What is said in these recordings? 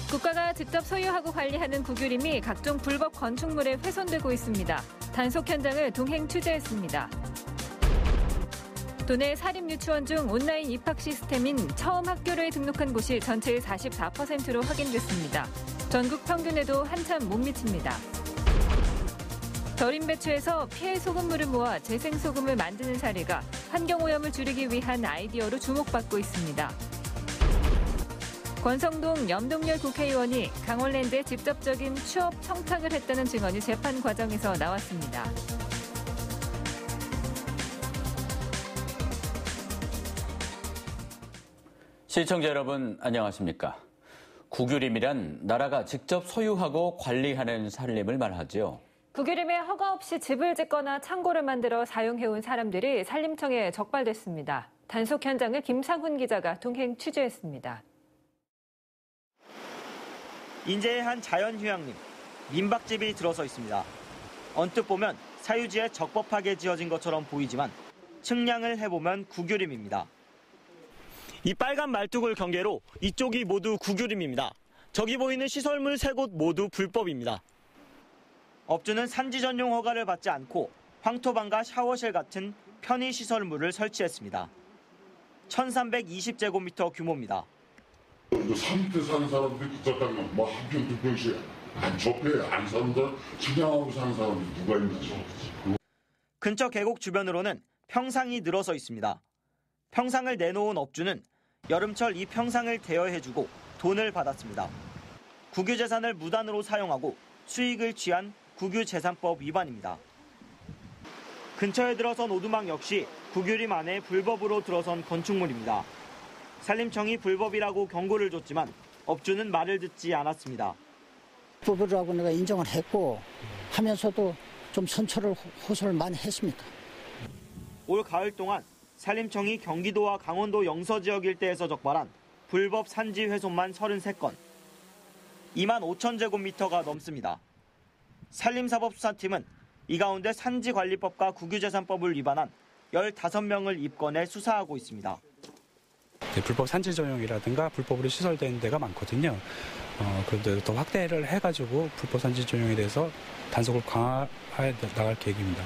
국가가 직접 소유하고 관리하는 국유림이 각종 불법 건축물에 훼손되고 있습니다. 단속 현장을 동행 취재했습니다. 도내 사립유치원 중 온라인 입학 시스템인 처음 학교로에 등록한 곳이 전체의 44%로 확인됐습니다. 전국 평균에도 한참 못 미칩니다. 절임 배추에서 폐 소금물을 모아 재생소금을 만드는 사례가 환경오염을 줄이기 위한 아이디어로 주목받고 있습니다. 권성동 염동열 국회의원이 강원랜드에 직접적인 취업 청탁을 했다는 증언이 재판 과정에서 나왔습니다. 시청자 여러분 안녕하십니까? 국유림이란 나라가 직접 소유하고 관리하는 살림을 말하죠. 국유림에 허가 없이 집을 짓거나 창고를 만들어 사용해온 사람들이 산림청에 적발됐습니다. 단속 현장을 김상훈 기자가 동행 취재했습니다. 인제의 한 자연휴양림, 민박집이 들어서 있습니다. 언뜻 보면 사유지에 적법하게 지어진 것처럼 보이지만 측량을 해보면 국유림입니다. 이 빨간 말뚝을 경계로 이쪽이 모두 국유림입니다. 저기 보이는 시설물 3곳 모두 불법입니다. 업주는 산지 전용 허가를 받지 않고 황토방과 샤워실 같은 편의시설물을 설치했습니다. 1320제곱미터 규모입니다. 산 밑에 사는 사람들이 국가 땅에 한 평, 2평씩 안 접해. 안 사는 사람, 측량하고 사는 사람이 누가 있나. 근처 계곡 주변으로는 평상이 늘어서 있습니다. 평상을 내놓은 업주는 여름철 이 평상을 대여해주고 돈을 받았습니다. 국유재산을 무단으로 사용하고 수익을 취한 국유재산법 위반입니다. 근처에 들어선 오두막 역시 국유림 안에 불법으로 들어선 건축물입니다. 산림청이 불법이라고 경고를 줬지만 업주는 말을 듣지 않았습니다. 불법이라고 내가 인정을 했고 하면서도 좀 선처를 호소를 많이 했습니다. 올 가을 동안 산림청이 경기도와 강원도 영서 지역 일대에서 적발한 불법 산지 훼손만 33건, 2만 5천 제곱미터가 넘습니다. 산림사법수사팀은 이 가운데 산지관리법과 국유재산법을 위반한 15명을 입건해 수사하고 있습니다. 불법 산지 전용이라든가 불법으로 시설된 데가 많거든요. 그런데 더 확대를 해가지고 불법 산지 전용에 대해서 단속을 강화해 나갈 계획입니다.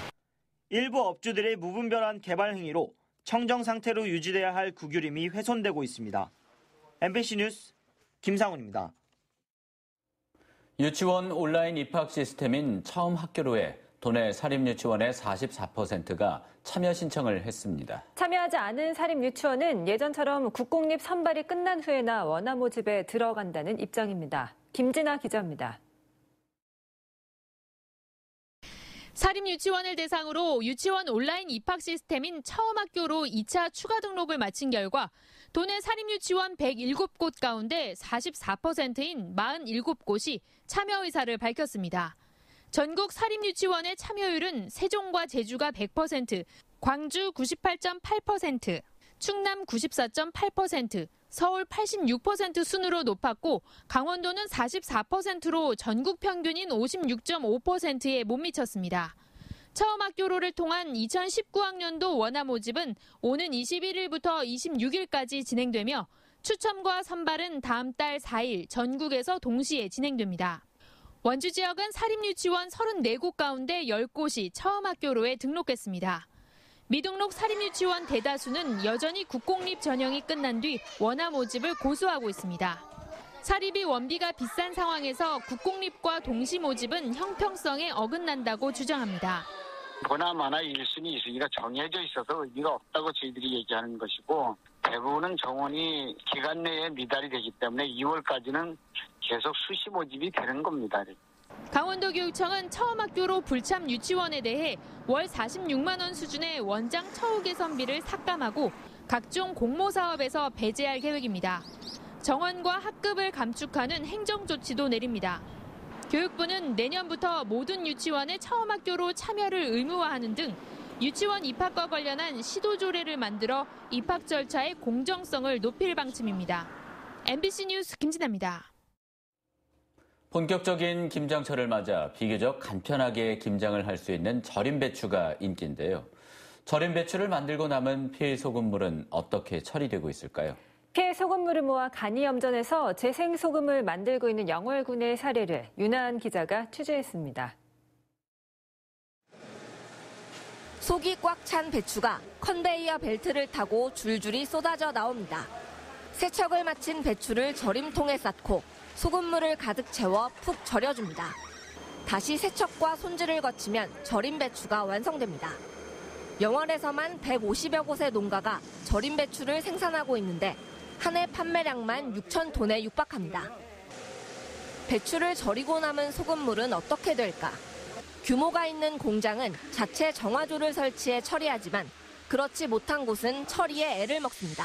일부 업주들의 무분별한 개발 행위로 청정 상태로 유지돼야 할 국유림이 훼손되고 있습니다. MBC 뉴스 김상훈입니다. 유치원 온라인 입학 시스템인 처음 학교로에 도내 사립유치원의 44%가 참여 신청을 했습니다. 참여하지 않은 사립유치원은 예전처럼 국공립 선발이 끝난 후에나 원화 모집에 들어간다는 입장입니다. 김진아 기자입니다. 사립유치원을 대상으로 유치원 온라인 입학 시스템인 처음학교로 2차 추가 등록을 마친 결과 도내 사립유치원 107곳 가운데 44%인 47곳이 참여 의사를 밝혔습니다. 전국 사립유치원의 참여율은 세종과 제주가 100%, 광주 98.8%, 충남 94.8%, 서울 86% 순으로 높았고 강원도는 44%로 전국 평균인 56.5%에 못 미쳤습니다. 처음 학교로를 통한 2019학년도 원화 모집은 오는 21일부터 26일까지 진행되며 추첨과 선발은 다음 달 4일 전국에서 동시에 진행됩니다. 원주 지역은 사립유치원 34곳 가운데 10곳이 처음 학교로에 등록했습니다. 미등록 사립유치원 대다수는 여전히 국공립 전형이 끝난 뒤 원화 모집을 고수하고 있습니다. 사립이 원비가 비싼 상황에서 국공립과 동시 모집은 형평성에 어긋난다고 주장합니다. 보나마나 1순위, 2순위가 정해져 있어서 의미가 없다고 저희들이 얘기하는 것이고 대부분은 정원이 기간 내에 미달이 되기 때문에 2월까지는 계속 수시 모집이 되는 겁니다. 강원도교육청은 처음 학교로 불참 유치원에 대해 월 46만 원 수준의 원장 처우 개선비를 삭감하고 각종 공모 사업에서 배제할 계획입니다. 정원과 학급을 감축하는 행정 조치도 내립니다. 교육부는 내년부터 모든 유치원의 처음 학교로 참여를 의무화하는 등 유치원 입학과 관련한 시도 조례를 만들어 입학 절차의 공정성을 높일 방침입니다. MBC 뉴스 김진아입니다. 본격적인 김장철을 맞아 비교적 간편하게 김장을 할 수 있는 절임 배추가 인기인데요. 절임 배추를 만들고 남은 필소금물은 어떻게 처리되고 있을까요? 폐 소금물을 모아 간이염전에서 재생 소금을 만들고 있는 영월군의 사례를 윤하은 기자가 취재했습니다. 속이 꽉 찬 배추가 컨베이어 벨트를 타고 줄줄이 쏟아져 나옵니다. 세척을 마친 배추를 절임통에 쌓고 소금물을 가득 채워 푹 절여줍니다. 다시 세척과 손질을 거치면 절임 배추가 완성됩니다. 영월에서만 150여 곳의 농가가 절임 배추를 생산하고 있는데 한 해 판매량만 6,000톤에 육박합니다. 배추를 절이고 남은 소금물은 어떻게 될까? 규모가 있는 공장은 자체 정화조를 설치해 처리하지만 그렇지 못한 곳은 처리에 애를 먹습니다.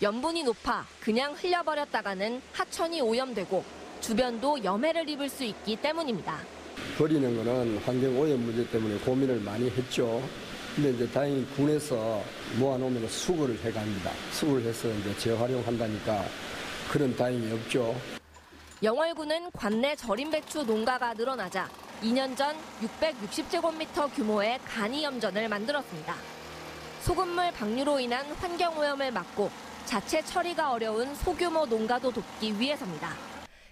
염분이 높아 그냥 흘려버렸다가는 하천이 오염되고 주변도 염해를 입을 수 있기 때문입니다. 버리는 거는 환경 오염 문제 때문에 고민을 많이 했죠. 근데 이제 다행히 군에서 모아놓으면 수거를 해갑니다. 수거를 해서 이제 재활용한다니까 그런 다행이 없죠. 영월군은 관내 절임 배추 농가가 늘어나자 2년 전 660제곱미터 규모의 간이염전을 만들었습니다. 소금물 방류로 인한 환경오염을 막고 자체 처리가 어려운 소규모 농가도 돕기 위해서입니다.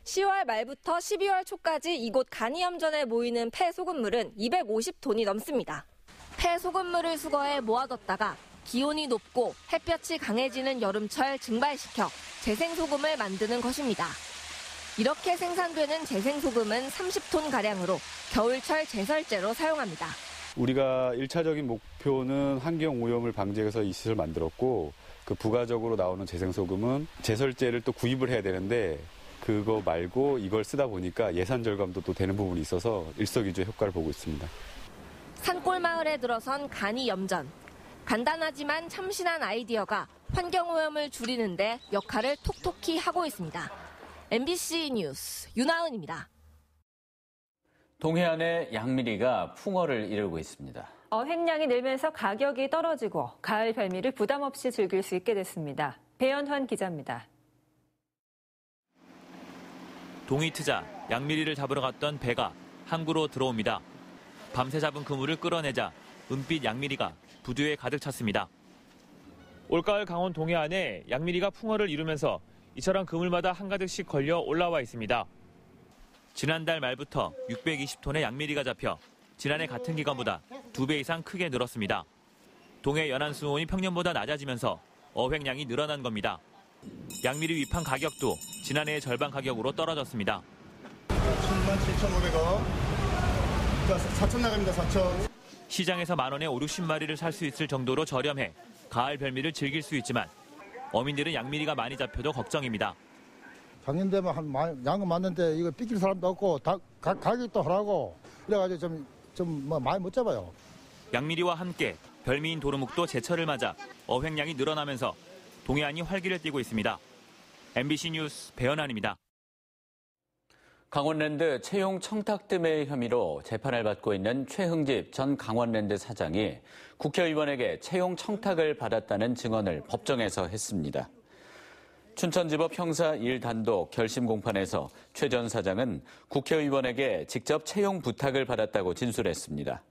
10월 말부터 12월 초까지 이곳 간이염전에 모이는 폐 소금물은 250톤이 넘습니다. 폐 소금물을 수거해 모아뒀다가 기온이 높고 햇볕이 강해지는 여름철 증발시켜 재생소금을 만드는 것입니다. 이렇게 생산되는 재생소금은 30톤가량으로 겨울철 제설제로 사용합니다. 우리가 1차적인 목표는 환경오염을 방지해서 이 시설을 만들었고 그 부가적으로 나오는 재생소금은 제설제를 또 구입을 해야 되는데 그거 말고 이걸 쓰다 보니까 예산 절감도 또 되는 부분이 있어서 일석이조의 효과를 보고 있습니다. 산골마을에 들어선 간이염전. 간단하지만 참신한 아이디어가 환경오염을 줄이는데 역할을 톡톡히 하고 있습니다. MBC 뉴스 윤하은입니다. 동해안의 양미리가 풍어를 이루고 있습니다. 어획량이 늘면서 가격이 떨어지고 가을 별미를 부담 없이 즐길 수 있게 됐습니다. 배연환 기자입니다. 동이 트자 양미리를 잡으러 갔던 배가 항구로 들어옵니다. 밤새 잡은 그물을 끌어내자 은빛 양미리가 부두에 가득 찼습니다. 올가을 강원 동해안에 양미리가 풍어를 이루면서 이처럼 그물마다 한가득씩 걸려 올라와 있습니다. 지난달 말부터 620톤의 양미리가 잡혀 지난해 같은 기간보다 2배 이상 크게 늘었습니다. 동해 연안 수온이 평년보다 낮아지면서 어획량이 늘어난 겁니다. 양미리 위판 가격도 지난해의 절반 가격으로 떨어졌습니다. 77,500원. 4천 나갑니다, 4천. 시장에서 만원에 5, 60마리를 살 수 있을 정도로 저렴해 가을 별미를 즐길 수 있지만 어민들은 양미리가 많이 잡혀도 걱정입니다. 작년 되면 양은 많는데 이거 삐낄 사람도 없고 가격도 하라고 그래가지고 좀 많이 못 잡아요. 양미리와 함께 별미인 도루묵도 제철을 맞아 어획량이 늘어나면서 동해안이 활기를 띠고 있습니다. MBC 뉴스 배연환입니다. 강원랜드 채용 청탁 등의 혐의로 재판을 받고 있는 최흥집 전 강원랜드 사장이 국회의원에게 채용 청탁을 받았다는 증언을 법정에서 했습니다. 춘천지법 형사 1단독 결심 공판에서 최 전 사장은 국회의원에게 직접 채용 부탁을 받았다고 진술했습니다.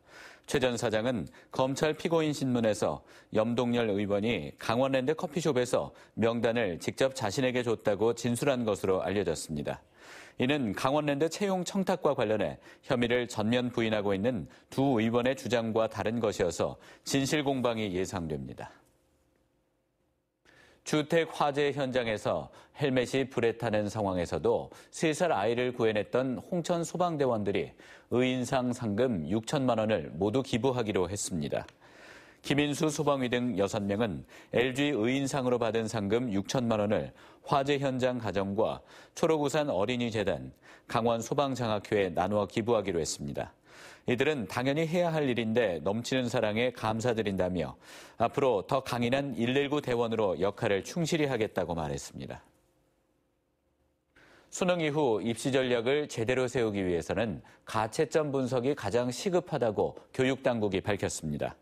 최 전 사장은 검찰 피고인 신문에서 염동열 의원이 강원랜드 커피숍에서 명단을 직접 자신에게 줬다고 진술한 것으로 알려졌습니다. 이는 강원랜드 채용 청탁과 관련해 혐의를 전면 부인하고 있는 두 의원의 주장과 다른 것이어서 진실 공방이 예상됩니다. 주택 화재 현장에서 헬멧이 불에 타는 상황에서도 3살 아이를 구해냈던 홍천 소방대원들이 의인상 상금 6천만 원을 모두 기부하기로 했습니다. 김인수 소방위 등 6명은 LG 의인상으로 받은 상금 6천만 원을 화재 현장 가정과 초록우산 어린이재단, 강원소방장학회에 나누어 기부하기로 했습니다. 이들은 당연히 해야 할 일인데 넘치는 사랑에 감사드린다며 앞으로 더 강인한 119 대원으로 역할을 충실히 하겠다고 말했습니다. 수능 이후 입시 전략을 제대로 세우기 위해서는 가채점 분석이 가장 시급하다고 교육당국이 밝혔습니다.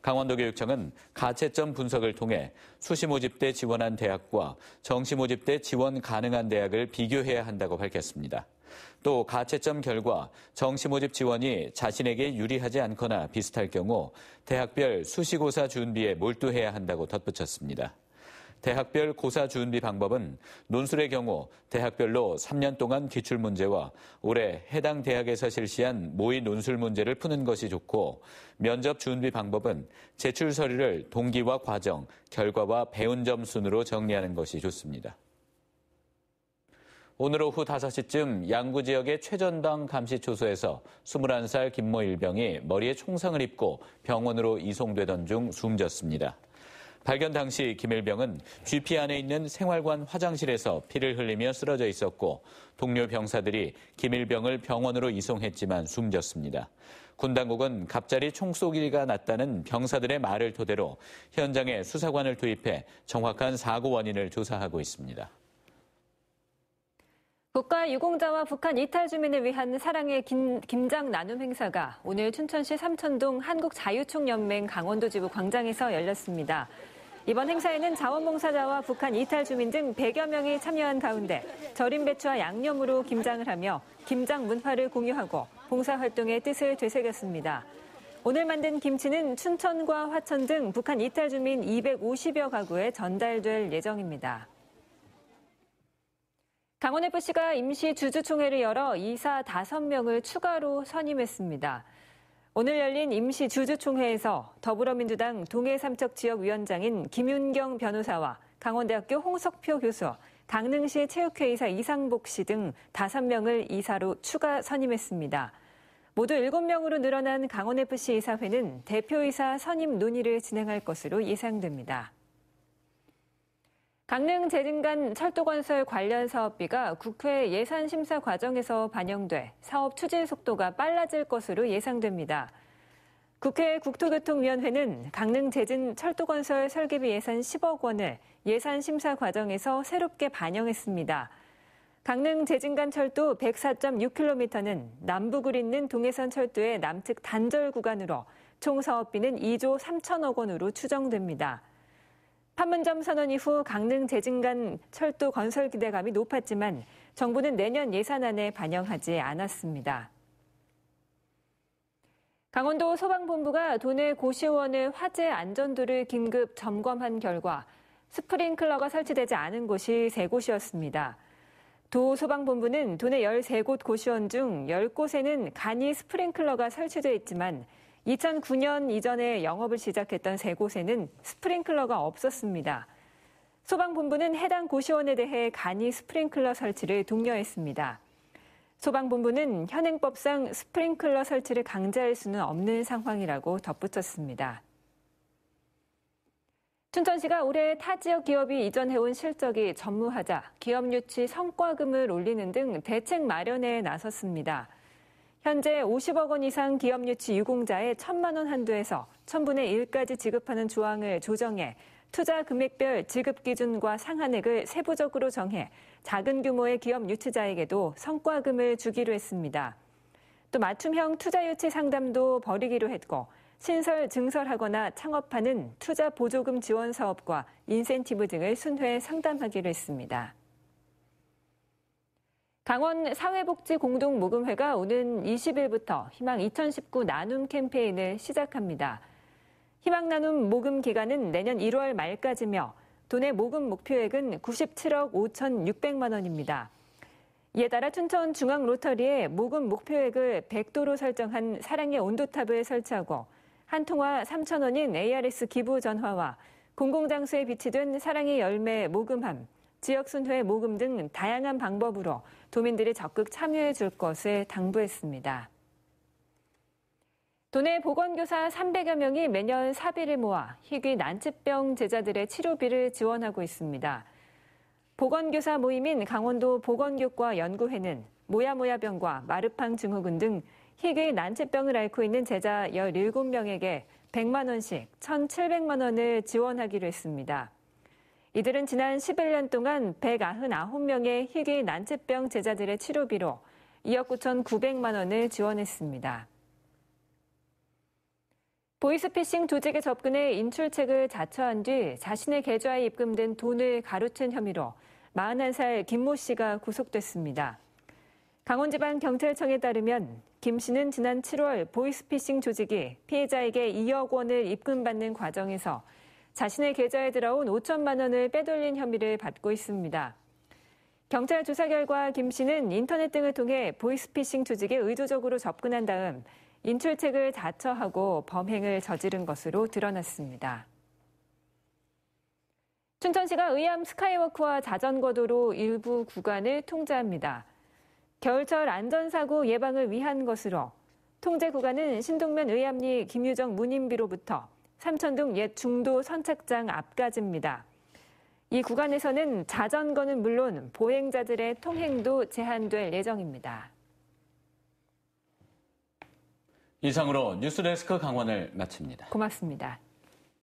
강원도교육청은 가채점 분석을 통해 수시 모집 때 지원한 대학과 정시 모집 때 지원 가능한 대학을 비교해야 한다고 밝혔습니다. 또 가채점 결과 정시 모집 지원이 자신에게 유리하지 않거나 비슷할 경우 대학별 수시고사 준비에 몰두해야 한다고 덧붙였습니다. 대학별 고사 준비 방법은 논술의 경우 대학별로 3년 동안 기출문제와 올해 해당 대학에서 실시한 모의 논술 문제를 푸는 것이 좋고, 면접 준비 방법은 제출 서류를 동기와 과정, 결과와 배운 점 순으로 정리하는 것이 좋습니다. 오늘 오후 5시쯤 양구 지역의 최전당 감시초소에서 21살 김모 일병이 머리에 총상을 입고 병원으로 이송되던 중 숨졌습니다. 발견 당시 김 일병은 GP 안에 있는 생활관 화장실에서 피를 흘리며 쓰러져 있었고, 동료 병사들이 김 일병을 병원으로 이송했지만 숨졌습니다. 군 당국은 갑자기 총쏘기가 났다는 병사들의 말을 토대로 현장에 수사관을 투입해 정확한 사고 원인을 조사하고 있습니다. 국가유공자와 북한 이탈 주민을 위한 사랑의 김장 나눔 행사가 오늘 춘천시 삼천동 한국자유총연맹 강원도 지부 광장에서 열렸습니다. 이번 행사에는 자원봉사자와 북한 이탈 주민 등 100여 명이 참여한 가운데 절임 배추와 양념으로 김장을 하며 김장 문화를 공유하고 봉사활동의 뜻을 되새겼습니다. 오늘 만든 김치는 춘천과 화천 등 북한 이탈 주민 250여 가구에 전달될 예정입니다. 강원FC가 임시 주주총회를 열어 이사 5명을 추가로 선임했습니다. 오늘 열린 임시 주주총회에서 더불어민주당 동해삼척지역위원장인 김윤경 변호사와 강원대학교 홍석표 교수, 강릉시 체육회 이사 이상복 씨 등 5명을 이사로 추가 선임했습니다. 모두 7명으로 늘어난 강원FC 이사회는 대표이사 선임 논의를 진행할 것으로 예상됩니다. 강릉 제진간 철도건설 관련 사업비가 국회 예산심사 과정에서 반영돼 사업 추진 속도가 빨라질 것으로 예상됩니다. 국회 국토교통위원회는 강릉 제진 철도건설 설계비 예산 10억 원을 예산심사 과정에서 새롭게 반영했습니다. 강릉 제진간 철도 104.6km는 남북을 잇는 동해선 철도의 남측 단절 구간으로 총 사업비는 2조 3천억 원으로 추정됩니다. 판문점 선언 이후 강릉 제진간 철도 건설 기대감이 높았지만 정부는 내년 예산안에 반영하지 않았습니다. 강원도 소방본부가 도내 고시원의 화재 안전도를 긴급 점검한 결과 스프링클러가 설치되지 않은 곳이 3곳이었습니다. 도 소방본부는 도내 13곳 고시원 중 10곳에는 간이 스프링클러가 설치돼 있지만 2009년 이전에 영업을 시작했던 3곳에는 스프링클러가 없었습니다. 소방본부는 해당 고시원에 대해 간이 스프링클러 설치를 독려했습니다. 소방본부는 현행법상 스프링클러 설치를 강제할 수는 없는 상황이라고 덧붙였습니다. 춘천시가 올해 타 지역 기업이 이전해온 실적이 전무하자 기업 유치 성과금을 올리는 등 대책 마련에 나섰습니다. 현재 50억 원 이상 기업 유치 유공자의 1,000만 원 한도에서 1,000분의 1까지 지급하는 조항을 조정해 투자 금액별 지급 기준과 상한액을 세부적으로 정해 작은 규모의 기업 유치자에게도 성과금을 주기로 했습니다. 또 맞춤형 투자 유치 상담도 벌이기로 했고 신설, 증설하거나 창업하는 투자 보조금 지원 사업과 인센티브 등을 순회 상담하기로 했습니다. 강원 사회복지공동모금회가 오는 20일부터 희망 2019 나눔 캠페인을 시작합니다. 희망 나눔 모금 기간은 내년 1월 말까지며 도내 모금 목표액은 97억 5,600만 원입니다. 이에 따라 춘천 중앙로터리에 모금 목표액을 100도로 설정한 사랑의 온도탑을 설치하고 한 통화 3,000원인 ARS 기부 전화와 공공장소에 비치된 사랑의 열매 모금함, 지역순회 모금 등 다양한 방법으로 도민들이 적극 참여해 줄 것을 당부했습니다. 도내 보건교사 300여 명이 매년 사비를 모아 희귀 난치병 제자들의 치료비를 지원하고 있습니다. 보건교사 모임인 강원도 보건교과 연구회는 모야모야병과 마르팡 증후군 등 희귀 난치병을 앓고 있는 제자 17명에게 100만 원씩 1,700만 원을 지원하기로 했습니다. 이들은 지난 11년 동안 199명의 희귀 난치병 제자들의 치료비로 2억 9,900만 원을 지원했습니다. 보이스피싱 조직에 접근해 인출책을 자처한 뒤 자신의 계좌에 입금된 돈을 가로챈 혐의로 41살 김모 씨가 구속됐습니다. 강원지방경찰청에 따르면 김 씨는 지난 7월 보이스피싱 조직이 피해자에게 2억 원을 입금받는 과정에서 자신의 계좌에 들어온 5천만 원을 빼돌린 혐의를 받고 있습니다. 경찰 조사 결과 김 씨는 인터넷 등을 통해 보이스피싱 조직에 의도적으로 접근한 다음 인출책을 자처하고 범행을 저지른 것으로 드러났습니다. 춘천시가 의암 스카이워크와 자전거도로 일부 구간을 통제합니다. 겨울철 안전사고 예방을 위한 것으로 통제 구간은 신동면 의암리 김유정 문인비로부터 삼천동 옛 중도 선착장 앞까지입니다. 이 구간에서는 자전거는 물론 보행자들의 통행도 제한될 예정입니다. 이상으로 뉴스데스크 강원을 마칩니다. 고맙습니다.